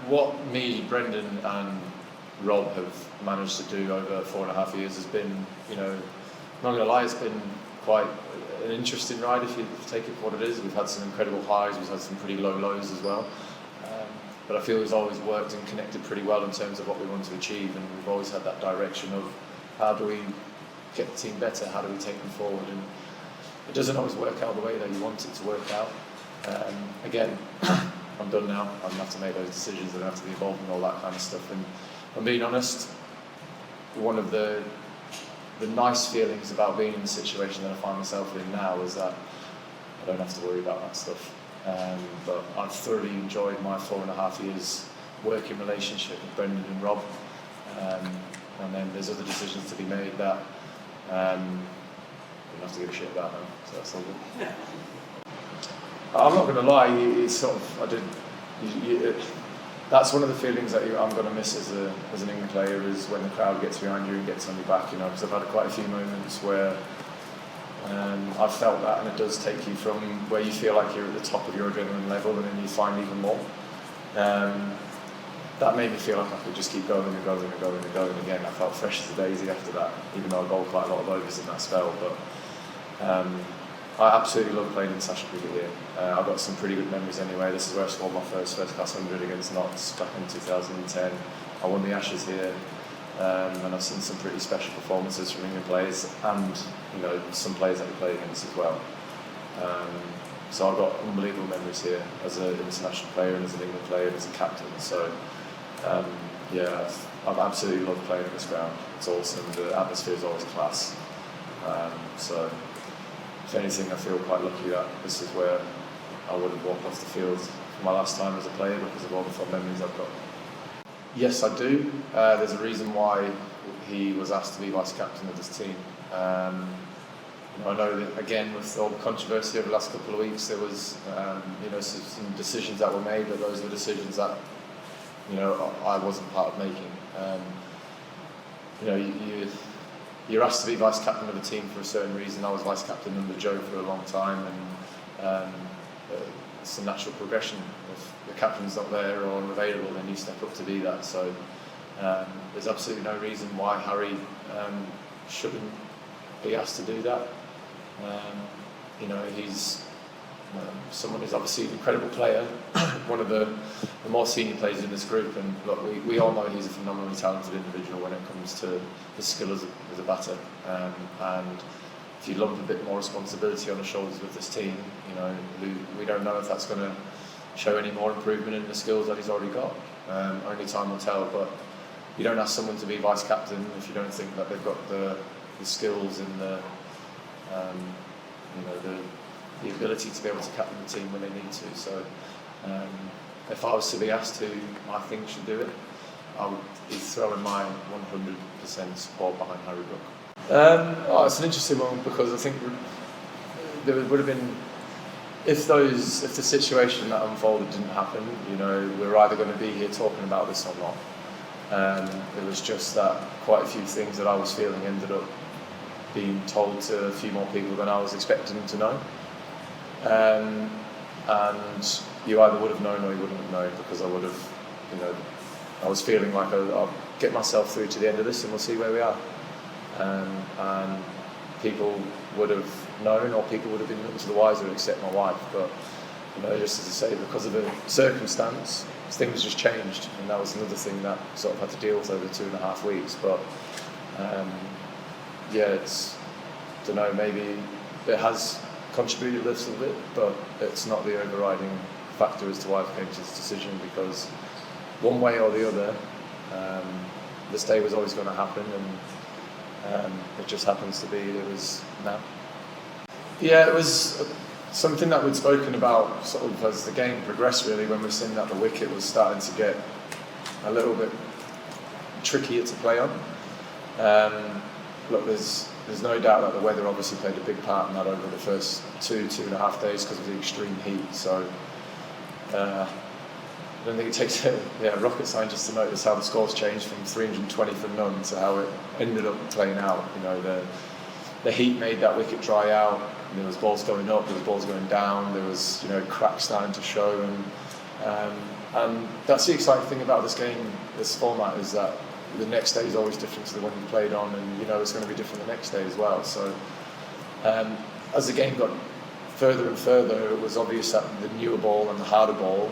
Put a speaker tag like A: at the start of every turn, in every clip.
A: What me, Brendan and Rob have managed to do over 4.5 years has been, not going to lie, it's been quite an interesting ride if you take it for what it is. We've had some incredible highs, we've had some pretty low lows as well. But I feel we've always worked and connected pretty well in terms of what we want to achieve, and we've always had that direction of how do we get the team better, how do we take them forward, and it doesn't always work out the way that you want it to work out. Again, I'm done now, I don't have to make those decisions, I don't have to be involved in all that kind of stuff, and if I'm being honest, one of the nice feelings about being in the situation that I find myself in now is that I don't have to worry about that stuff. But I've thoroughly enjoyed my 4.5 years working relationship with Brendan and Rob, and then there's other decisions to be made that I don't have to give a shit about now, so that's all good. Yeah. I'm not going to lie, it's sort of, that's one of the feelings that I'm going to miss as an England player, is when the crowd gets behind you and gets on your back, because I've had quite a few moments where I've felt that, and it does take you from where you feel like you're at the top of your adrenaline level, and then you find even more. That made me feel like I could just keep going and going and going and going again. I felt fresh as a daisy after that, even though I bowled quite a lot of overs in that spell. But I absolutely love playing international cricket here. I've got some pretty good memories anyway. This is where I scored my first class 100 against Notts back in 2010. I won the Ashes here, and I've seen some pretty special performances from England players, and some players that we play against as well. So I've got unbelievable memories here as an international player and as an England player and as a captain. So I've absolutely loved playing at this ground. It's awesome. The atmosphere is always class. So if anything, I feel quite lucky that this is where I would have walked off the field for my last time as a player because of all the fun memories I've got. Yes, I do. There's a reason why he was asked to be vice captain of this team. I know that, again, with all the controversy over the last couple of weeks, there was some decisions that were made, but those were decisions that I wasn't part of making. You're asked to be vice captain of a team for a certain reason. I was vice captain under Joe for a long time, and it's a natural progression. If the captain's not there or unavailable, then you step up to be that. So there's absolutely no reason why Harry shouldn't be asked to do that. He's someone who's obviously an incredible player, one of the more senior players in this group, and look, we all know he's a phenomenally talented individual when it comes to his skill as a batter, and if you lump a bit more responsibility on the shoulders with this team, we don't know if that's going to show any more improvement in the skills that he's already got. Only time will tell, but you don't ask someone to be vice captain if you don't think that they've got the skills and the ability to be able to captain the team when they need to. So if I was to be asked who I think should do it, I would be throwing my 100% support behind Harry Brook. It's an interesting one because I think there would have been, if the situation that unfolded didn't happen, we're either going to be here talking about this or not. It was just that quite a few things that I was feeling ended up being told to a few more people than I was expecting them to know. And you either would have known or you wouldn't have known, because I would have, I was feeling like I'll get myself through to the end of this and we'll see where we are. And people would have known, or people would have been to the wiser except my wife. But just as I say, because of the circumstance, things just changed, and that was another thing that sort of had to deal with over 2.5 weeks. But maybe it has contributed a little bit, but it's not the overriding factor as to why I came to this decision, because one way or the other, this day was always going to happen, and it just happens to be it was now. Yeah, it was something that we'd spoken about sort of as the game progressed, really, when we're seeing that the wicket was starting to get a little bit trickier to play on. Look, there's no doubt that the weather obviously played a big part in that over the first 2.5 days because of the extreme heat. So I don't think it takes a rocket scientist to notice how the scores changed from 320 for none to how it ended up playing out. The heat made that wicket dry out. There was balls going up, there was balls going down, there was cracks starting to show, and And that's the exciting thing about this game, this format, is that the next day is always different to the one you played on, and you know it's going to be different the next day as well. So as the game got further and further, it was obvious that the newer ball and the harder ball,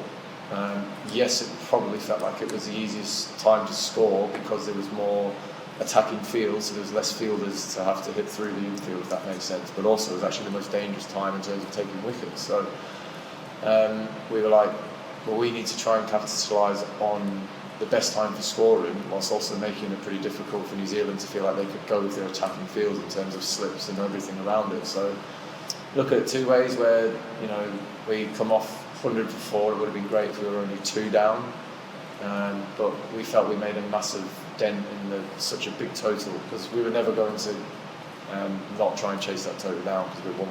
A: yes, it probably felt like it was the easiest time to score because there was more attacking field, so there was less fielders to have to hit through the infield, if that makes sense. But also it was actually the most dangerous time in terms of taking wickets. So we were like, well, we need to try and capitalise on the best time for scoring, whilst also making it pretty difficult for New Zealand to feel like they could go with their attacking field in terms of slips and everything around it. So look at it two ways, where we come off 100 for 4. It would have been great if we were only 2 down, but we felt we made a massive dent in such a big total, because we were never going to not try and chase that total down because we were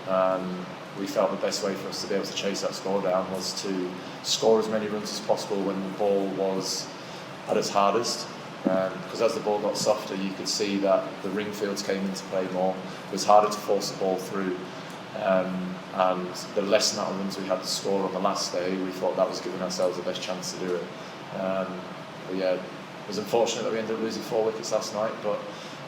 A: 1-1. We felt the best way for us to be able to chase that score down was to score as many runs as possible when the ball was at its hardest, because as the ball got softer you could see that the ring fields came into play more. It was harder to force the ball through, and the less amount of runs we had to score on the last day, we thought that was giving ourselves the best chance to do it. But yeah, it was unfortunate that we ended up losing 4 wickets last night, but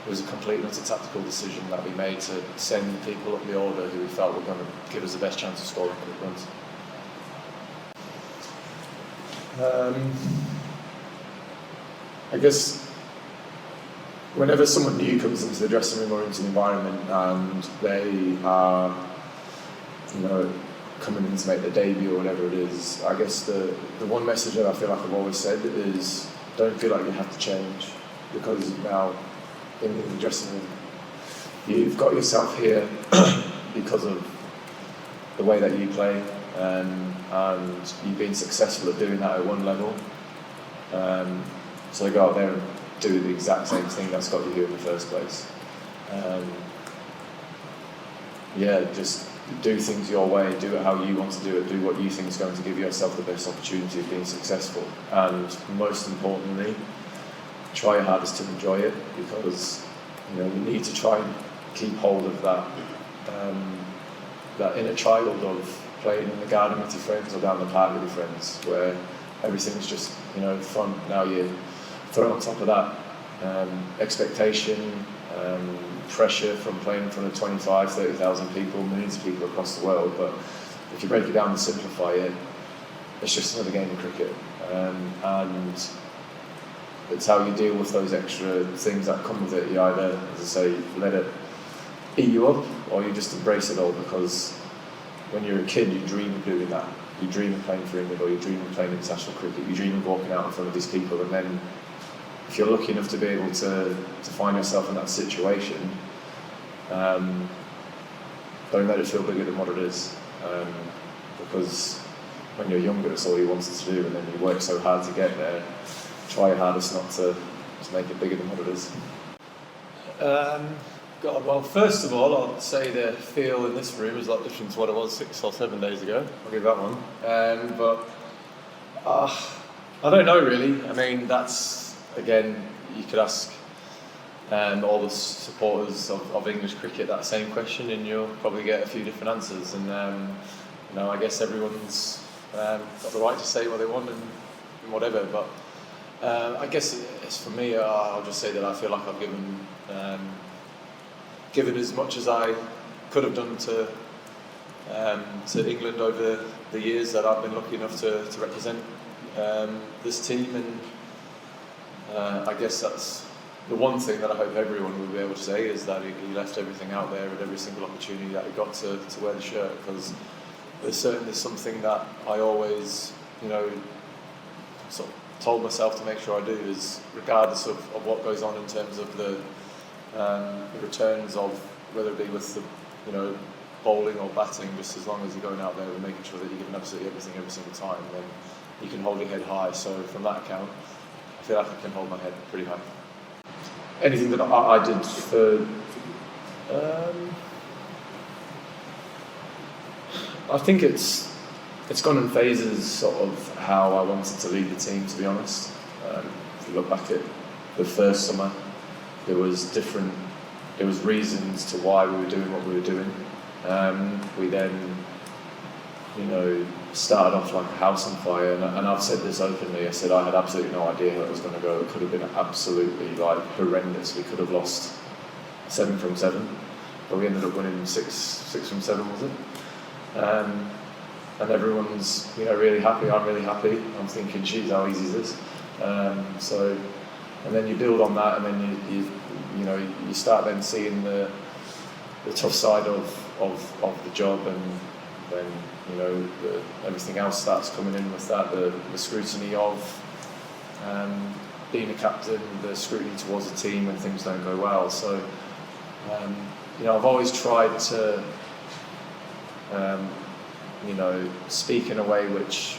A: it was a complete and utter tactical decision that we made to send the people up the order who we felt were going to give us the best chance of scoring quick runs. I guess whenever someone new comes into the dressing room or into the environment and they are, coming in to make their debut or whatever it is, I guess the one message that I feel like I've always said is, don't feel like you have to change, because now in the dressing room you've got yourself here because of the way that you play, and you've been successful at doing that at one level. So go out there and do the exact same thing that's got you here in the first place. Just do things your way, do it how you want to do it, do what you think is going to give yourself the best opportunity of being successful. And most importantly, try your hardest to enjoy it, because you need to try and keep hold of that inner child of playing in the garden with your friends or down the park with your friends, where everything's just fun. Now you throw on top of that expectation, pressure from playing in front of 25, 30,000 people, millions of people across the world. But if you break it down and simplify it, it's just another game of cricket, and it's how you deal with those extra things that come with it. You either, as I say, let it eat you up, or you just embrace it all, because when you're a kid you dream of doing that. You dream of playing for England, or you dream of playing international cricket. You dream of walking out in front of these people, and then if you're lucky enough to be able to find yourself in that situation, don't let it feel bigger than what it is, because when you're younger it's all you wanted to do, and then you work so hard to get there. Try your hardest not to make it bigger than what it is. Well, first of all, I'll say the feel in this room is a lot different to what it was 6 or 7 days ago. I'll give that one. But I don't know really. I mean, that's, again, you could ask all the supporters of English cricket that same question, and you'll probably get a few different answers. And I guess everyone's got the right to say what they want and whatever. But I guess it's for me. I'll just say that I feel like I've given as much as I could have done to England over the years that I've been lucky enough to represent this team, and I guess that's the one thing that I hope everyone will be able to say, is that he left everything out there at every single opportunity that he got to wear the shirt, because there's certainly something that I always sort of told myself to make sure I do, is regardless of what goes on in terms of the returns of whether it be with the bowling or batting, just as long as you're going out there and making sure that you're giving absolutely everything every single time, then you can hold your head high. So from that account, I feel like I can hold my head pretty high. Anything that I did for I think it's gone in phases, sort of how I wanted to lead the team, to be honest. If you look back at the first summer, there was reasons to why we were doing what we were doing. We then started off like a house on fire, and I've said this openly. I said I had absolutely no idea how it was going to go. It could have been absolutely like horrendous. We could have lost 7 from 7, but we ended up winning 6 from 7, was it? And everyone's really happy. I'm really happy. I'm thinking, geez, how easy is this? And then you build on that, and then you start then seeing the tough side of the job, and then everything else starts coming in with that, the scrutiny of being a captain, the scrutiny towards the team when things don't go well. So I've always tried to speak in a way which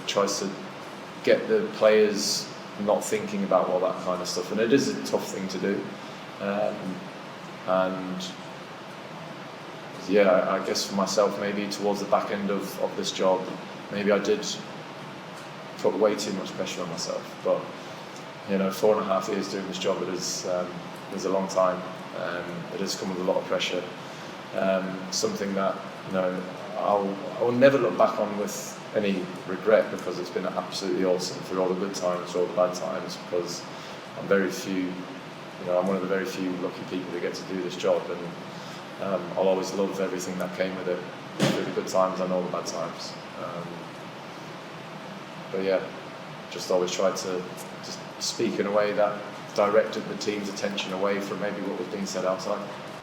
A: tries to get the players not thinking about all that kind of stuff, and it is a tough thing to do. I guess for myself, maybe towards the back end of this job, maybe I did put way too much pressure on myself. But 4.5 years doing this job, it is a long time. It has come with a lot of pressure. Something that I will never look back on with any regret, because it's been absolutely awesome through all the good times, through all the bad times. Because I'm one of the very few lucky people who get to do this job, and I'll always love everything that came with it, through the good times and all the bad times. Just always tried to just speak in a way that directed the team's attention away from maybe what was being said outside.